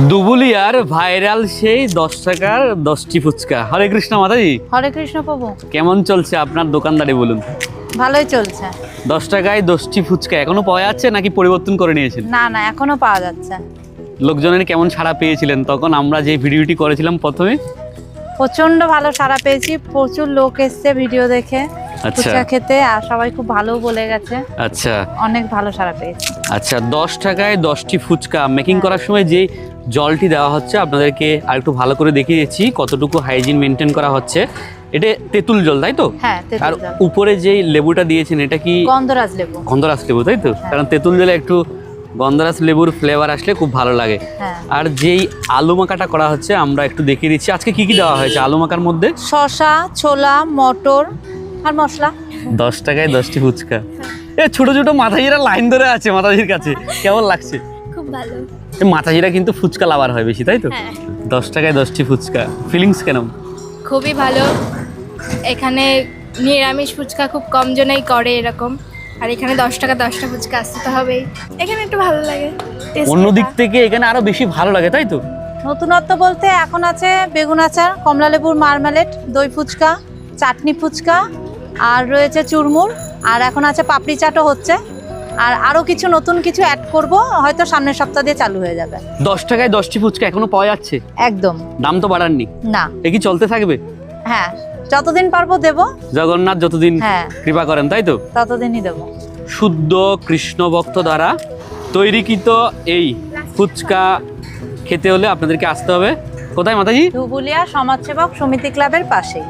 দুবুলিয়ার viral সেই 10 টাকার 10টি ফুচকা। হরে কৃষ্ণ মাতাজি। হরে কৃষ্ণ প্রভু। কেমন চলছে আপনার দোকানদারি বলুন? ভালোই চলছে। 10 টাকায় 10টি ফুচকা এখনো পাওয়া যাচ্ছে নাকি পরিবর্তন করে নিয়েছেন? না না, এখনো পাওয়া যাচ্ছে। লোকজনের কেমন সাড়া পেয়েছিলেন তখন আমরা যে ভিডিওটি করেছিলাম প্রথমে? প্রচন্ড ভালো সাড়া পেয়েছি, প্রচুর লোক এসছে ভিডিও দেখে আচ্ছা ফুচকা খেতে, আর সবাই খুব ভালো বলে গেছে। আচ্ছা অনেক ভালো সাড়া পেয়েছি। আচ্ছা, 10 টাকায় 10টি ফুচকা মেকিং করার সময় যে জলটি দেওয়া হচ্ছে আপনাদেরকে আরেকটু ভালো করে দেখিয়ে দিচ্ছি কতটুকু হাইজিন মেনটেন করা হচ্ছে। এটা তেঁতুল জল তাই তো? হ্যাঁ, আর তেঁতুল জল। উপরে যে লেবুটা দিয়েছেন এটা কি গন্ধরাজ লেবু? গন্ধরাজ লেবু তাই তো? হ্যাঁ। কারণ তেঁতুল জলে একটু গন্ধরাজ লেবুর ফ্লেভার আসলে খুব ভালো লাগে। হ্যাঁ। আর যেই আলু মাখাটা করা হচ্ছে আমরা একটু দেখিয়ে দিচ্ছি আজকে কি কি দেওয়া হয়েছে আলু মাখার মধ্যে। শসা, ছোলা, মটর আর মশলা। 10 টাকায় 10টি ফুচকা। এ ছোট ছোট মাথাজিরা লাইন ধরে আছে মাথাজির কাছে, কেমন লাগছে? খুব ভালো। এই মাথাজিরা কিন্তু ফুচকা লাভার হয় বেশি তাই তো? হ্যাঁ। 10 টাকায় 10টি ফুচকা, ফিলিংস কেন? খুবই ভালো। এখানে নিরামিষ ফুচকা খুব কম জনেই করে এরকম, আর এখানে 10 টাকা 10টা ফুচকা আসতে তো হবেই। এখানে একটু ভালো লাগে। অন্য দিক থেকে এখানে আরো বেশি ভালো লাগে তাই তো? নতুনত্ব বলতে এখন আছে বেগুন আচার, কমলা লেবুর মারমালেট, দই ফুচকা, চাটনি ফুচকা, আর রয়েছে চুরমুর, আর এখন আছে পাপড়ি চাটও হচ্ছে। আর আরো কিছু নতুন কিছু অ্যাড করব, হয়তো সামনের সপ্তাহ দিয়ে চালু হয়ে যাবে। 10 টাকায় 10টি ফুচকা এখনো পাওয়া যাচ্ছে? একদম। দাম তো বাড়াননি? না। এ কি চলতে থাকবে? হ্যাঁ, যতদিন পারবো দেবো। জগন্নাথ যতদিন হ্যাঁ। কৃপা করেন তাই তো? ততদিনই দেবো। শুদ্ধ কৃষ্ণ ভক্ত দ্বারা তৈরিকৃত এই ফুচকা খেতে হলে আপনাদেরকে আসতে হবে কোথায় মাতাজি? ধুবুলিয়া সমাজসেবক সমিতি ক্লাবের পাশেই।